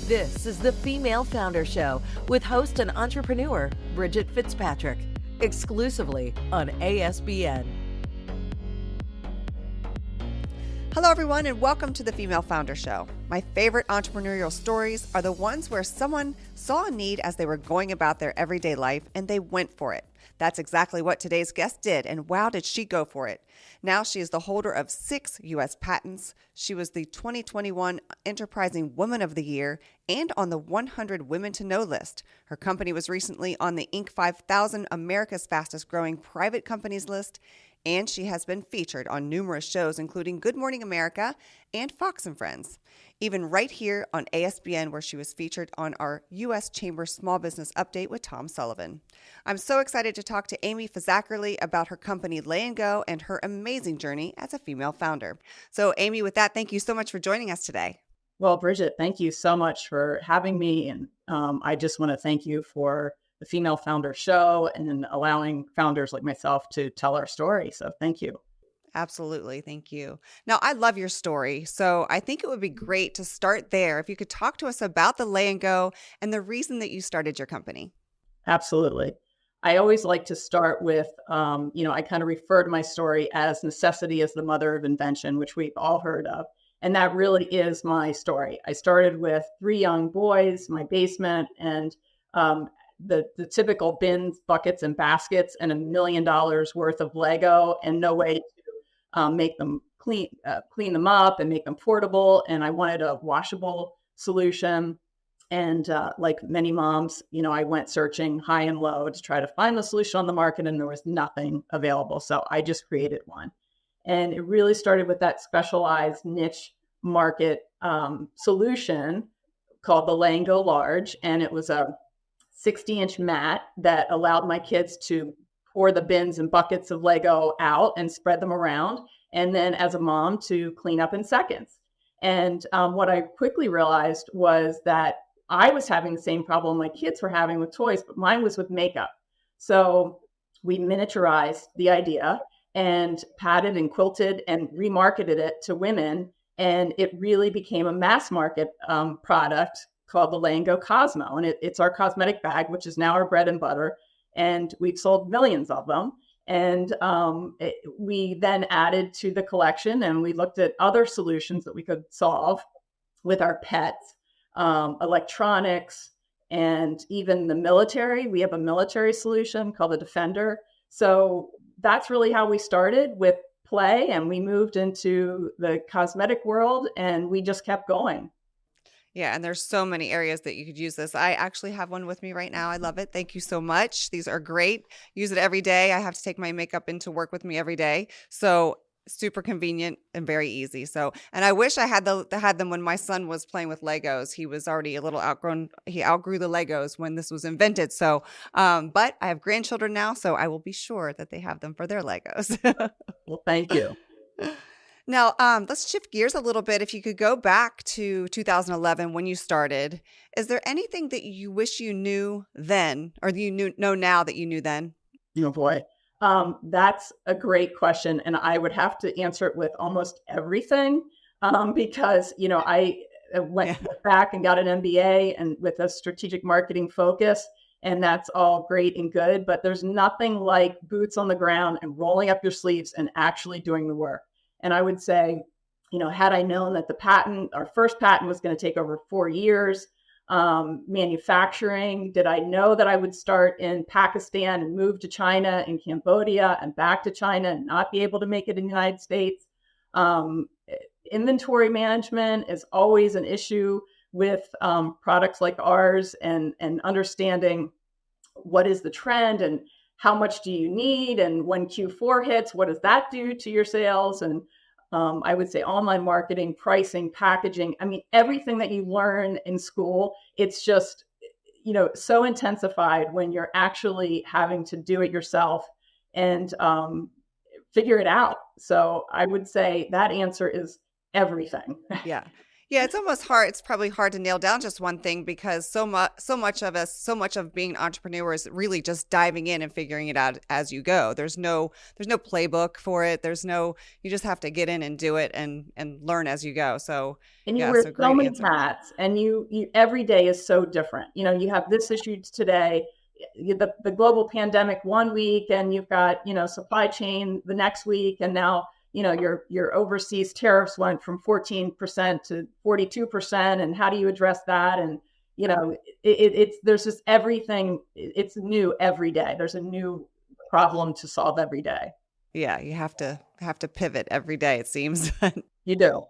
This is the Female Founder Show with host and entrepreneur Bridget Fitzpatrick, exclusively on ASBN. Hello, everyone, and welcome to the Female Founder Show. My favorite entrepreneurial stories are the ones where someone saw a need as they were going about their everyday life and they went for it. That's exactly what today's guest did, and wow, did she go for it. Now she is the holder of 6 U.S. patents. She was the 2021 Enterprising Woman of the Year and on the 100 Women to Know list. Her company was recently on the Inc. 5000 America's Fastest Growing Private Companies list, and she has been featured on numerous shows, including Good Morning America and Fox and Friends. Even right here on ASBN, where she was featured on our U.S. Chamber Small Business Update with Tom Sullivan. I'm so excited to talk to Amy Fazackerley about her company Lay & Go and her amazing journey as a female founder. So Amy, with that, thank you so much for joining us today. Well, Bridget, thank you so much for having me. And I just want to thank you for the Female Founder Show and allowing founders like myself to tell our story. So thank you. Absolutely. Thank you. Now, I love your story. So I think it would be great to start there. If you could talk to us about the Lay & Go and the reason that you started your company. Absolutely. I always like to start with, I kind of refer to my story as necessity is the mother of invention, which we've all heard of. And that really is my story. I started with 3 young boys, my basement, and the typical bins, buckets, and baskets, and $1 million worth of Lego, and no way to make them clean them up and make them portable. And I wanted a washable solution. And like many moms, I went searching high and low to try to find the solution on the market, and there was nothing available. So I just created one. And it really started with that specialized niche market solution called the Lay & Go Large. And it was a 60-inch mat that allowed my kids to pour the bins and buckets of Lego out and spread them around. And then as a mom to clean up in seconds. And what I quickly realized was that I was having the same problem my kids were having with toys, but mine was with makeup. So we miniaturized the idea and padded and quilted and remarketed it to women. And it really became a mass market product called the Lay & Go Cosmo. And it's our cosmetic bag, which is now our bread and butter. And we've sold millions of them. And we then added to the collection, and we looked at other solutions that we could solve with our pets, electronics, and even the military. We have a military solution called the Defender. So that's really how we started with play, and we moved into the cosmetic world, and we just kept going. Yeah, and there's so many areas that you could use this. I actually have one with me right now. I love it. Thank you so much. These are great. Use it every day. I have to take my makeup into work with me every day. So super convenient and very easy. So, and I wish I had them when my son was playing with Legos. He was already a little outgrown. He outgrew the Legos when this was invented. So, but I have grandchildren now, so I will be sure that they have them for their Legos. Well, thank you. Now, let's shift gears a little bit. If you could go back to 2011 when you started, is there anything that you wish you knew then, or know now that you knew then? Oh boy, that's a great question, and I would have to answer it with almost everything because I went back and got an MBA and with a strategic marketing focus, and that's all great and good. But there's nothing like boots on the ground and rolling up your sleeves and actually doing the work. And I would say, had I known that our first patent was going to take over 4 years, manufacturing, did I know that I would start in Pakistan and move to China and Cambodia and back to China and not be able to make it in the United States? Inventory management is always an issue with products like ours, and understanding what is the trend and how much do you need? And when Q4 hits, what does that do to your sales? And I would say online marketing, pricing, packaging. I mean, everything that you learn in school, it's just, so intensified when you're actually having to do it yourself and figure it out. So I would say that answer is everything. Yeah. Yeah, it's almost hard. It's probably hard to nail down just one thing because so much of us, so much of being an entrepreneur is really just diving in and figuring it out as you go. There's no playbook for it. You just have to get in and do it and learn as you go. So And you yeah, wear so so great many answer. hats, and you every day is so different. You have this issue today, the global pandemic one week, and you've got supply chain the next week, and now your overseas tariffs went from 14% to 42%, and how do you address that? And it's there's just everything. It's new every day. There's a new problem to solve every day. Yeah, you have to pivot every day, it seems. You do.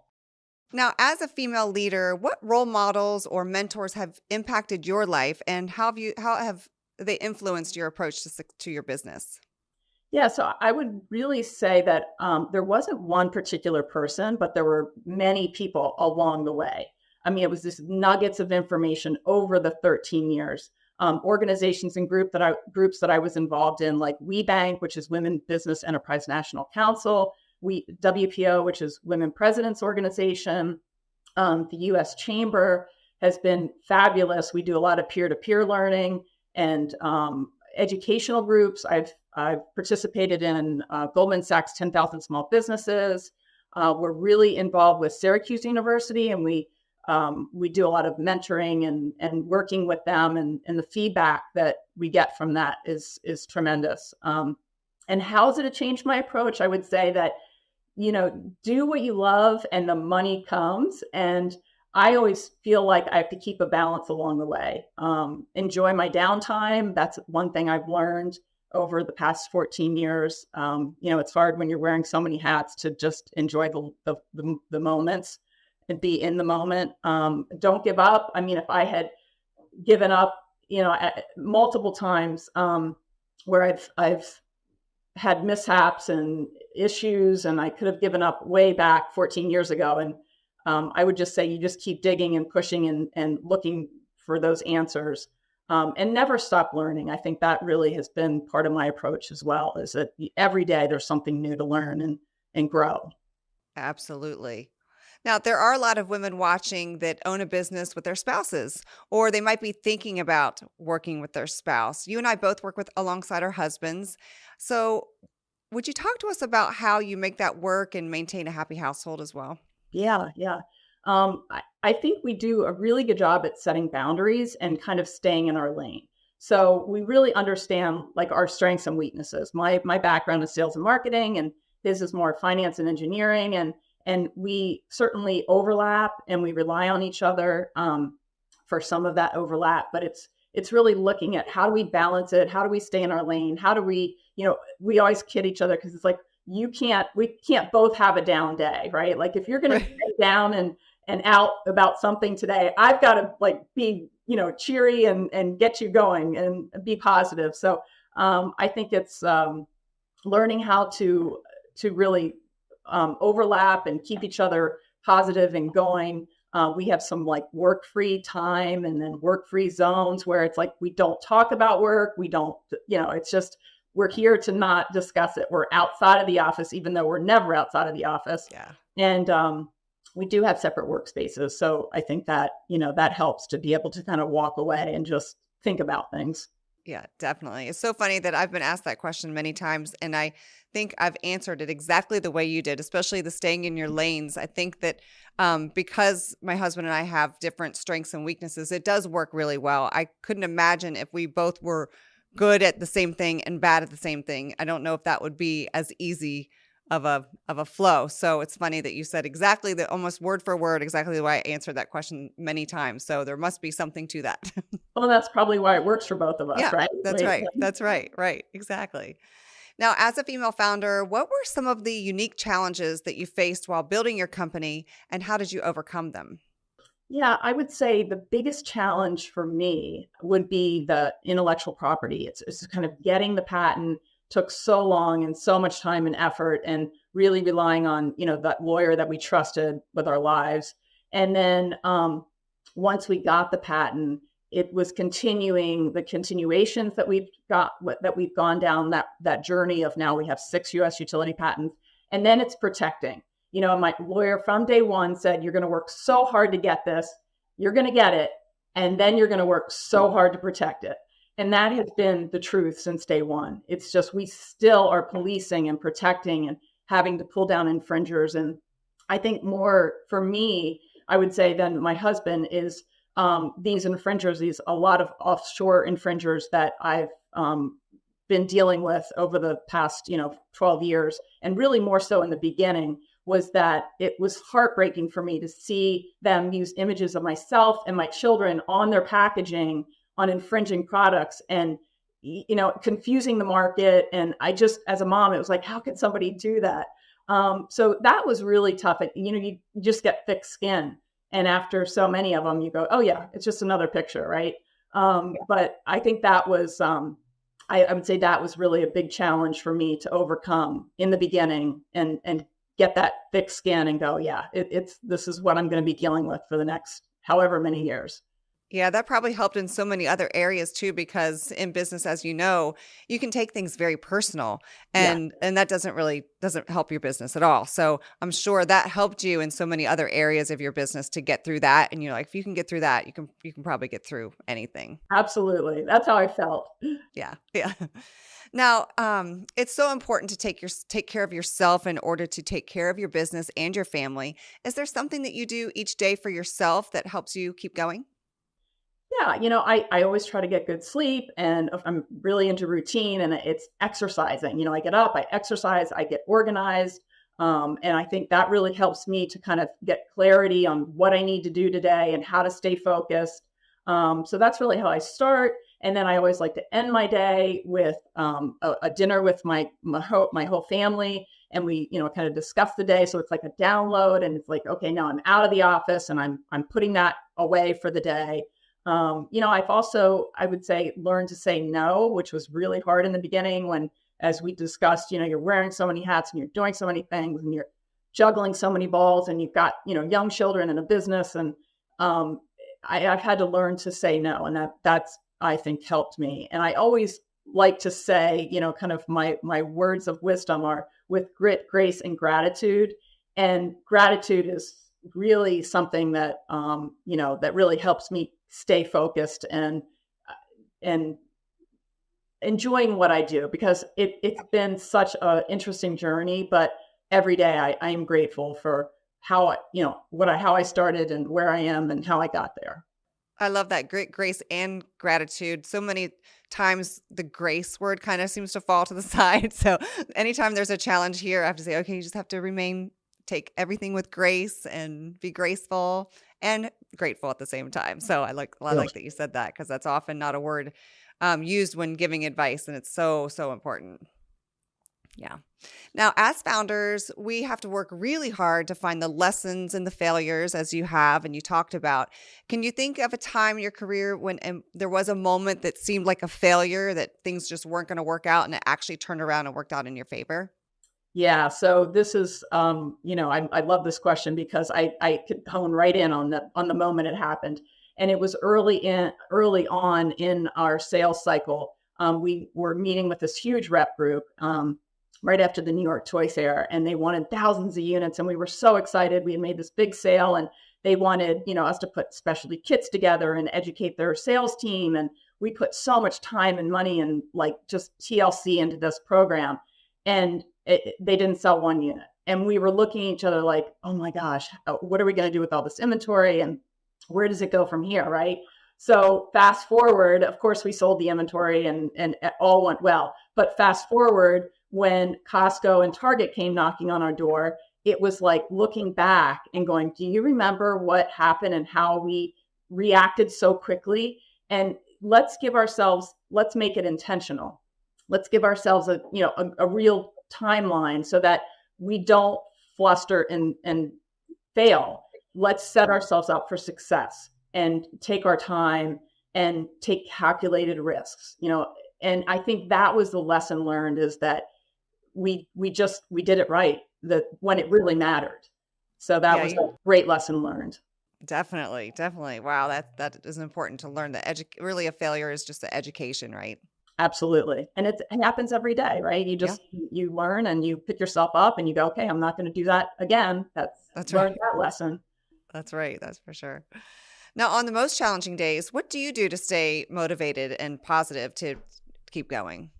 Now, as a female leader, what role models or mentors have impacted your life, and how have they influenced your approach to your business? Yeah, so I would really say that there wasn't one particular person, but there were many people along the way. I mean, it was just nuggets of information over the 13 years. Organizations and groups that I was involved in, like WeBank, which is Women Business Enterprise National Council, WPO, which is Women Presidents Organization, the U.S. Chamber has been fabulous. We do a lot of peer-to-peer learning and educational groups. I've participated in Goldman Sachs 10,000 Small Businesses. We're really involved with Syracuse University, and we do a lot of mentoring and working with them, and the feedback that we get from that is tremendous. And how's it changed my approach? I would say that do what you love, and the money comes. And I always feel like I have to keep a balance along the way. Enjoy my downtime. That's one thing I've learned over the past 14 years. It's hard when you're wearing so many hats to just enjoy the moments and be in the moment. Don't give up. I mean, if I had given up, multiple times where I've had mishaps and issues, and I could have given up way back 14 years ago. And I would just say you just keep digging and pushing and looking for those answers, and never stop learning. I think that really has been part of my approach as well, is that every day there's something new to learn and grow. Absolutely. Now, there are a lot of women watching that own a business with their spouses, or they might be thinking about working with their spouse. You and I both work alongside our husbands. So, would you talk to us about how you make that work and maintain a happy household as well? Yeah, yeah. I think we do a really good job at setting boundaries and kind of staying in our lane. So we really understand like our strengths and weaknesses. My background is sales and marketing, and his is more finance and engineering, and we certainly overlap, and we rely on each other for some of that overlap. But it's really looking at how do we balance it? How do we stay in our lane? How do we, we always kid each other because it's like, we can't both have a down day, right? Like if you're going to stay down and out about something today, I've got to like be, cheery and get you going and be positive. So I think it's learning how to really overlap and keep each other positive and going. We have some like work-free time and then work-free zones where it's like, we don't talk about work. We don't, it's just, we're here to not discuss it. We're outside of the office, even though we're never outside of the office. Yeah. And we do have separate workspaces. So I think that, that helps to be able to kind of walk away and just think about things. Yeah, definitely. It's so funny that I've been asked that question many times, and I think I've answered it exactly the way you did, especially the staying in your lanes. I think that because my husband and I have different strengths and weaknesses, it does work really well. I couldn't imagine if we both were good at the same thing and bad at the same thing. I don't know if that would be as easy of a flow. So it's funny that you said exactly the almost word for word exactly the way I answered that question many times. So there must be something to that. Well, that's probably why it works for both of us, Yeah, right? that's right. That's right. Right. Exactly. Now, as a female founder, what were some of the unique challenges that you faced while building your company, and how did you overcome them? Yeah, I would say the biggest challenge for me would be the intellectual property. It's kind of getting the patent took so long and so much time and effort, and really relying on, that lawyer that we trusted with our lives. And then once we got the patent, it was continuing the continuations that we've gone down that journey of now we have 6 U.S. utility patents. And then it's protecting, My lawyer from day one said, you're going to work so hard to get this, you're going to get it, and then you're going to work so hard to protect it. And that has been the truth since day one. It's just, we still are policing and protecting and having to pull down infringers. And I think more for me, I would say, than my husband is these infringers, a lot of offshore infringers that I've been dealing with over the past, 12 years, and really more so in the beginning, was that it was heartbreaking for me to see them use images of myself and my children on their packaging on infringing products and, confusing the market. And I just, as a mom, it was like, how can somebody do that? So that was really tough. You just get thick skin. And after so many of them, you go, oh yeah, it's just another picture, right? But I think that was, I would say that was really a big challenge for me to overcome in the beginning and get that thick skin and go, yeah, this is what I'm going to be dealing with for the next however many years. Yeah, that probably helped in so many other areas too, because in business, as you know, you can take things very personal and that doesn't help your business at all. So I'm sure that helped you in so many other areas of your business to get through that. And if you can get through that, you can probably get through anything. Absolutely. That's how I felt. Yeah. Yeah. Now, it's so important to take care of yourself in order to take care of your business and your family. Is there something that you do each day for yourself that helps you keep going? Yeah, I always try to get good sleep, and I'm really into routine, and it's exercising. I get up, I exercise, I get organized. And I think that really helps me to kind of get clarity on what I need to do today and how to stay focused. So that's really how I start. And then I always like to end my day with a dinner with my whole family. And we, kind of discuss the day. So it's like a download, and it's like, okay, now I'm out of the office and I'm putting that away for the day. I've also, I would say, learned to say no, which was really hard in the beginning when, as we discussed, you're wearing so many hats and you're doing so many things and you're juggling so many balls and you've got, young children and a business. And I've had to learn to say no. And that's, I think, helped me. And I always like to say, kind of my words of wisdom are with grit, grace, and gratitude. And gratitude is really something that, that really helps me stay focused and enjoying what I do, because it's been such an interesting journey. But every day I am grateful for how I started and where I am and how I got there. I love that. Great grace and gratitude. So many times the grace word kind of seems to fall to the side. So anytime there's a challenge here, I have to say, okay, you just have to take everything with grace and be graceful and grateful at the same time. So I like that you said that, because that's often not a word used when giving advice, and it's so, so important. Yeah. Now, as founders, we have to work really hard to find the lessons and the failures, as you have and you talked about. Can you think of a time in your career when there was a moment that seemed like a failure, that things just weren't going to work out, and it actually turned around and worked out in your favor? Yeah. So this is, I love this question because I could hone right in on the moment it happened. And it was early on in our sales cycle. We were meeting with this huge rep group right after the New York Toy Fair, and they wanted thousands of units. And we were so excited. We had made this big sale, and they wanted, us to put specialty kits together and educate their sales team. And we put so much time and money and just TLC into this program. And they didn't sell one unit. And we were looking at each other like, oh my gosh, what are we going to do with all this inventory? And where does it go from here, right? So fast forward, of course, we sold the inventory and it all went well. But fast forward, when Costco and Target came knocking on our door, it was like looking back and going, do you remember what happened and how we reacted so quickly? And let's make it intentional. Let's give ourselves a real timeline so that we don't fluster and fail. Let's set ourselves up for success and take our time and take calculated risks, and I think that was the lesson learned, is that we did it right, that when it really mattered. So that was a great lesson learned. Definitely. Wow. That is important to learn, that really a failure is just the education, right? Absolutely. And it happens every day, right? You Yeah, just, you learn and you pick yourself up and you go, okay, I'm not going to do that again. That's that's right. learned that lesson. That's right. That's for sure. Now, on the most challenging days, what do you do to stay motivated and positive to keep going?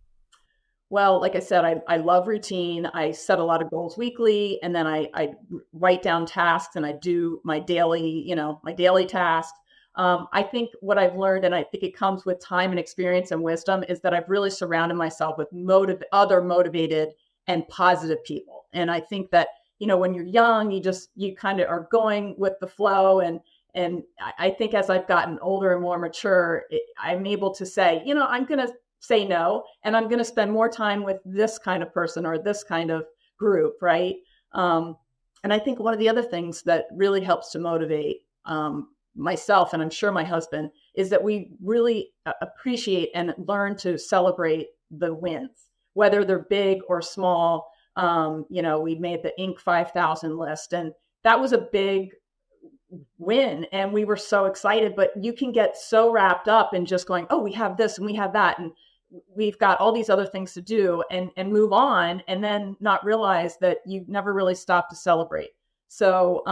Well, like I said, I love routine. I set a lot of goals weekly, and then I write down tasks and I do my daily, my daily tasks. I think what I've learned, and I think it comes with time and experience and wisdom, is that I've really surrounded myself with other motivated and positive people. And I think that, when you're young, you kind of are going with the flow. And I think as I've gotten older and more mature, I'm able to say, I'm going to say no, and I'm going to spend more time with this kind of person or this kind of group, right? And I think one of the other things that really helps to motivate myself, and I'm sure my husband, is that we really appreciate and learn to celebrate the wins, whether they're big or small. We made the Inc. 5,000 list, and that was a big win, and we were so excited. But you can get so wrapped up in just going, oh, we have this and we have that, and we've got all these other things to do, and move on, and then not realize that you've never really stopped to celebrate. So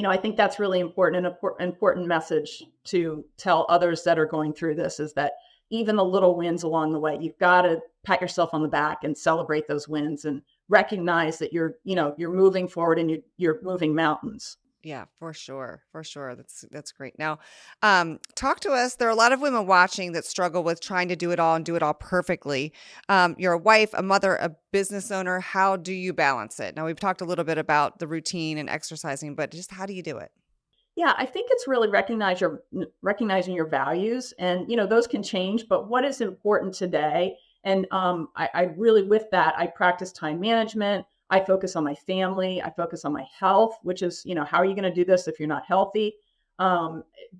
I think that's really important, an important message to tell others that are going through this, is that even the little wins along the way, you've got to pat yourself on the back and celebrate those wins and recognize that you're moving forward and you're moving mountains. Yeah, for sure. For sure. That's great. Now, talk to us. There are a lot of women watching that struggle with trying to do it all and do it all perfectly. You're a wife, a mother, a business owner. How do you balance it? Now, we've talked a little bit about the routine and exercising, but just how do you do it? Yeah, I think it's really recognizing your values, and those can change, but what is important today? And I really, with that, I practice time management. I focus on my family. I focus on my health, which is, how are you going to do this if you're not healthy?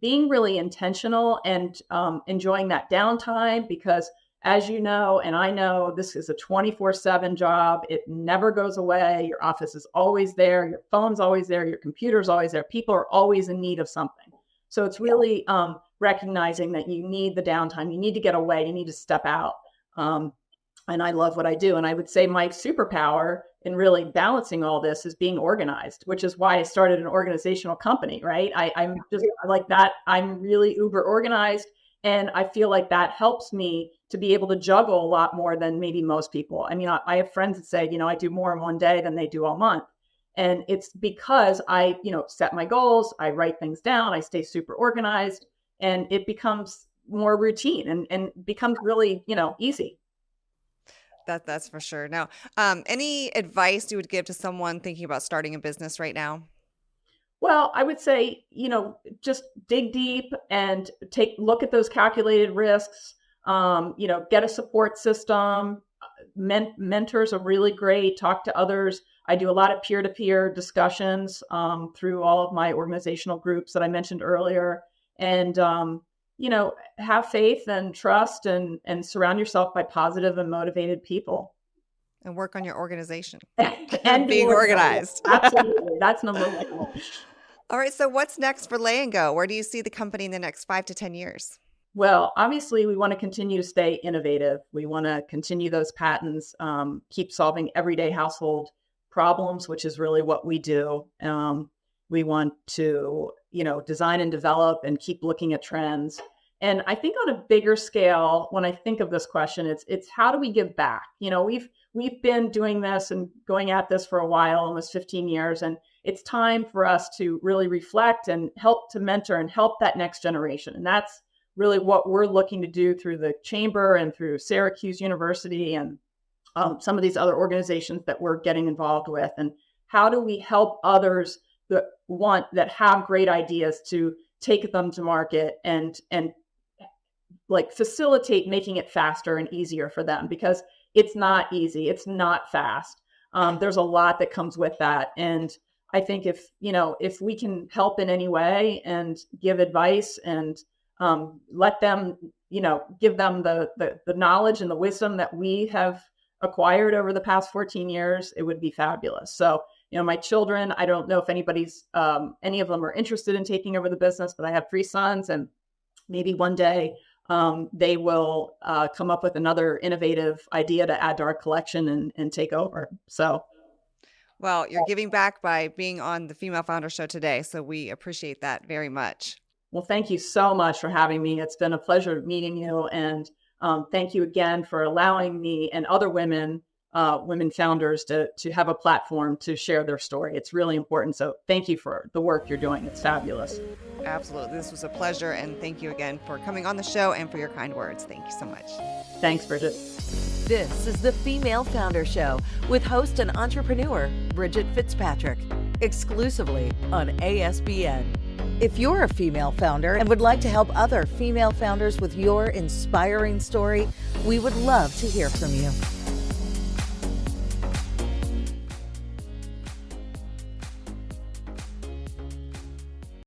Being really intentional and enjoying that downtime, because as you know, and I know, this is a 24/7 job. It never goes away. Your office is always there. Your phone's always there. Your computer's always there. People are always in need of something. So it's really recognizing that you need the downtime. You need to get away. You need to step out. And I love what I do. And I would say my superpower in really balancing all this is being organized, which is why I started an organizational company, right? I'm just like that. I'm really uber organized. And I feel like that helps me to be able to juggle a lot more than maybe most people. I mean, I have friends that say, I do more in one day than they do all month. And it's because I, set my goals, I write things down, I stay super organized, and it becomes more routine and becomes really, easy. That's for sure. Now, any advice you would give to someone thinking about starting a business right now? Well, I would say, just dig deep and look at those calculated risks. Get a support system. Mentors are really great. Talk to others. I do a lot of peer-to-peer discussions through all of my organizational groups that I mentioned earlier. And, have faith and trust and surround yourself by positive and motivated people. And work on your organization. And being organized. Absolutely. That's number one. All right. So what's next for Lay and Go? Where do you see the company in the next 5 to 10 years? Well, obviously, we want to continue to stay innovative. We want to continue those patents, keep solving everyday household problems, which is really what we do. We want to, design and develop and keep looking at trends. And I think on a bigger scale, when I think of this question, it's how do we give back? We've been doing this and going at this for a while, almost 15 years, and it's time for us to really reflect and help to mentor and help that next generation. And that's really what we're looking to do through the chamber and through Syracuse University and some of these other organizations that we're getting involved with. And how do we help others that have great ideas to take them to market and like facilitate making it faster and easier for them, because it's not easy. It's not fast. There's a lot that comes with that. And I think if we can help in any way and give advice and let them, give them the knowledge and the wisdom that we have acquired over the past 14 years, it would be fabulous. So, my children, I don't know if any of them are interested in taking over the business, but I have 3 sons, and maybe one day they will come up with another innovative idea to add to our collection and take over. So, well, you're giving back by being on the Female Founder Show today. So we appreciate that very much. well, thank you so much for having me. It's been a pleasure meeting you. And thank you again for allowing me and other women founders to have a platform to share their story. It's really important. So thank you for the work you're doing. It's fabulous. Absolutely. This was a pleasure. And thank you again for coming on the show and for your kind words. Thank you so much. Thanks, Bridget. This is the Female Founder Show with host and entrepreneur Bridget Fitzpatrick, exclusively on ASBN. If you're a female founder and would like to help other female founders with your inspiring story, we would love to hear from you.